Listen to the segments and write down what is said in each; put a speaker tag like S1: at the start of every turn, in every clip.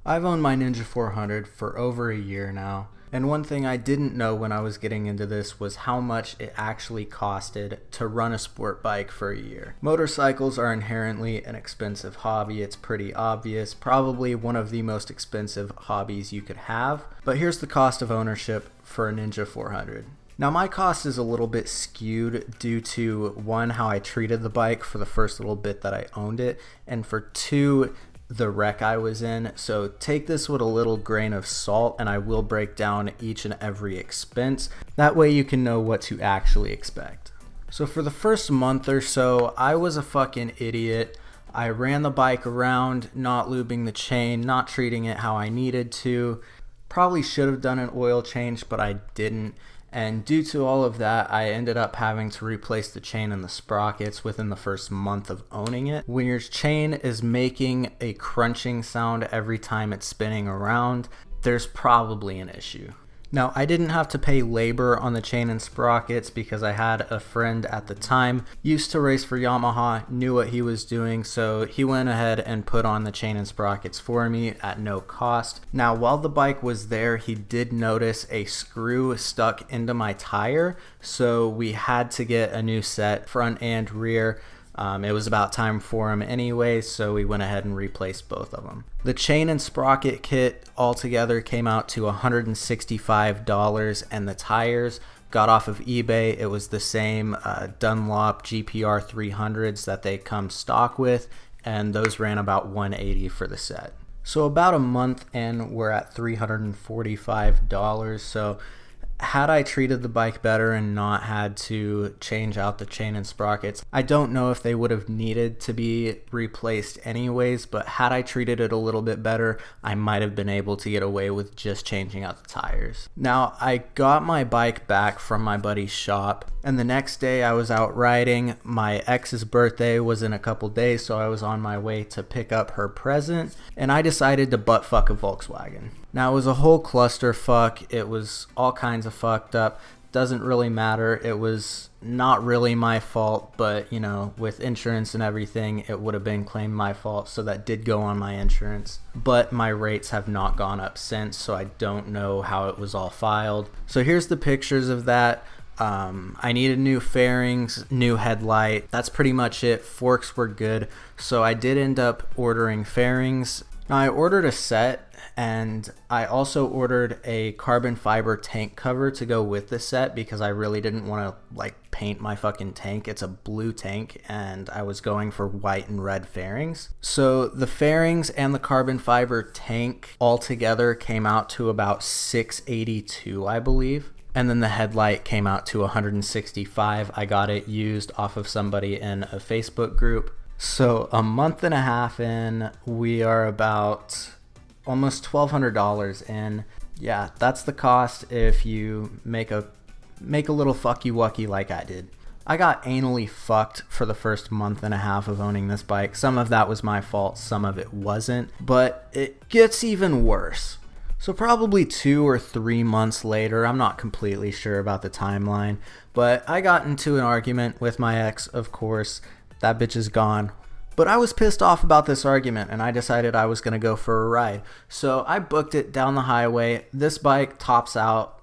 S1: I've owned my Ninja 400 for over a year now, and one thing I didn't know when I was getting into this was how much it actually costed to run a sport bike for a year. Motorcycles are inherently an expensive hobby, it's pretty obvious, probably one of the most expensive hobbies you could have, but here's the cost of ownership for a Ninja 400. Now my cost is a little bit skewed due to one, how I treated the bike for the first little bit that I owned it, and for two, the wreck I was in. So take this with a little grain of salt, and I will break down each and every expense. That way you can know what to actually expect. So for the first month or so, I was a fucking idiot. I ran the bike around, not lubing the chain, not treating it how I needed to. Probably should have done an oil change, but I didn't. And due to all of that, I ended up having to replace the chain and the sprockets within the first month of owning it. When your chain is making a crunching sound every time it's spinning around, there's probably an issue. Now, I didn't have to pay labor on the chain and sprockets because I had a friend at the time, used to race for Yamaha, knew what he was doing, so he went ahead and put on the chain and sprockets for me at no cost. Now, while the bike was there, he did notice a screw stuck into my tire, so we had to get a new set, front and rear. It was about time for him anyway, so we went ahead and replaced both of them. The chain and sprocket kit altogether came out to $165, and the tires got off of eBay. It was the same Dunlop GPR 300s that they come stock with, and those ran about $180 for the set. So about a month in, we're at $345, so had I treated the bike better and not had to change out the chain and sprockets, I don't know if they would have needed to be replaced anyways, but had I treated it a little bit better, I might have been able to get away with just changing out the tires. Now, I got my bike back from my buddy's shop, and the next day I was out riding. My ex's birthday was in a couple days, so I was on my way to pick up her present, and I decided to butt fuck a Volkswagen. Now, it was a whole clusterfuck. It was all kinds of fucked up. Doesn't really matter. It was not really my fault, but, you know, with insurance and everything, it would have been claimed my fault, so that did go on my insurance. But my rates have not gone up since, so I don't know how it was all filed. So here's the pictures of that. I needed new fairings, new headlight. That's pretty much it. Forks were good, so I did end up ordering fairings. Now, I ordered a set, and I also ordered a carbon fiber tank cover to go with the set because I really didn't want to paint my fucking tank. It's a blue tank, and I was going for white and red fairings. So the fairings and the carbon fiber tank altogether came out to about $682, I believe. And then the headlight came out to $165. I got it used off of somebody in a Facebook group. So a month and a half in, we are about almost $1,200 in. Yeah, that's the cost if you make a little fucky wucky like I did. I got anally fucked for the first month and a half of owning this bike. Some of that was my fault, some of it wasn't, but it gets even worse. So probably 2 or 3 months later, I'm not completely sure about the timeline, but I got into an argument with my ex, of course. That bitch is gone. But I was pissed off about this argument, and I decided I was going to go for a ride. So I booked it down the highway. This bike tops out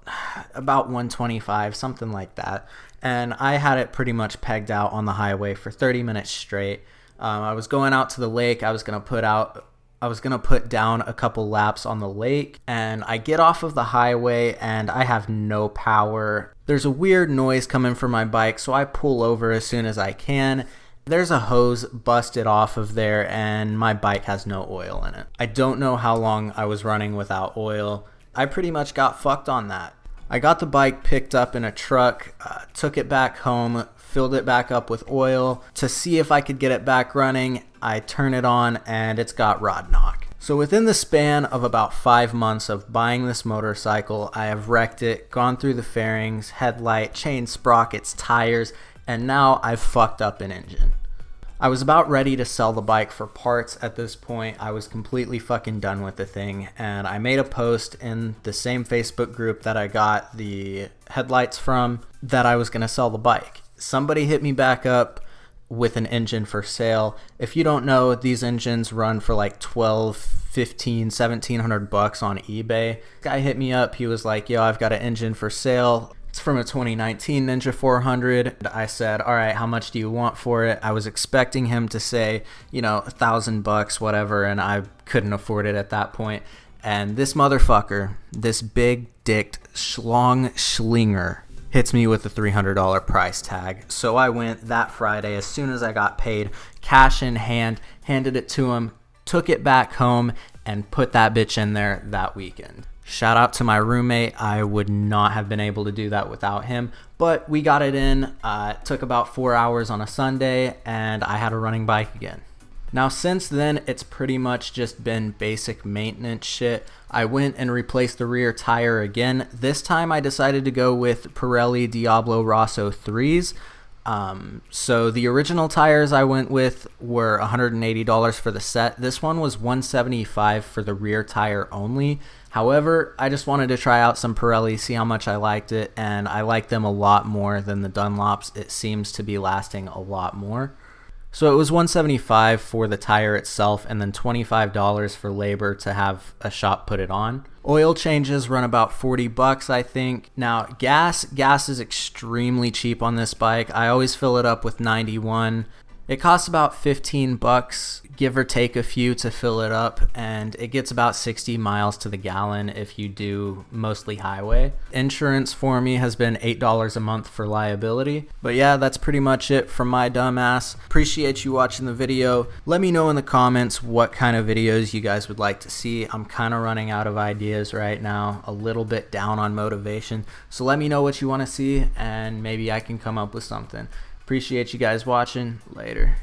S1: about 125, something like that. And I had it pretty much pegged out on the highway for 30 minutes straight. I was going out to the lake. I was going to put down a couple laps on the lake, and I get off of the highway and I have no power. There's a weird noise coming from my bike, so I pull over as soon as I can. There's a hose busted off of there, and my bike has no oil in it. I don't know how long I was running without oil. I pretty much got fucked on that. I got the bike picked up in a truck, took it back home, filled it back up with oil to see if I could get it back running. I turn it on, and it's got rod knock. So within the span of about 5 months of buying this motorcycle, I have wrecked it, gone through the fairings, headlight, chain, sprockets, tires, and now I've fucked up an engine. I was about ready to sell the bike for parts at this point. I was completely fucking done with the thing, and I made a post in the same Facebook group that I got the headlights from that I was going to sell the bike. Somebody hit me back up with an engine for sale. If you don't know, these engines run for like 12, 15, 1700 bucks on eBay. Guy hit me up. He was like, yo, I've got an engine for sale. It's from a 2019 Ninja 400. I said, all right, how much do you want for it? I was expecting him to say, you know, $1,000, whatever, and I couldn't afford it at that point. And this motherfucker, this big dicked schlong schlinger, hits me with a $300 price tag. So I went that Friday, as soon as I got paid, cash in hand, handed it to him, took it back home, and put that bitch in there that weekend. Shout out to my roommate. I would not have been able to do that without him, but we got it in. It took about 4 hours on a Sunday, and I had a running bike again. Now, since then, it's pretty much just been basic maintenance shit. I went and replaced the rear tire again. This time I decided to go with Pirelli Diablo Rosso 3s. So the original tires I went with were $180 for the set. This one was $175 for the rear tire only. However, I just wanted to try out some Pirelli, see how much I liked it, and I like them a lot more than the Dunlops. It seems to be lasting a lot more. So it was $175 for the tire itself, and then $25 for labor to have a shop put it on. Oil changes run about 40 bucks, I think. Now, gas is extremely cheap on this bike. I always fill it up with 91. It costs about 15 bucks, give or take a few, to fill it up, and it gets about 60 miles to the gallon if you do mostly highway. Insurance for me has been $8 a month for liability. But yeah, that's pretty much it from my dumbass. Appreciate you watching the video. Let me know in the comments what kind of videos you guys would like to see. I'm kind of running out of ideas right now, a little bit down on motivation. So let me know what you want to see, and maybe I can come up with something. Appreciate you guys watching. Later.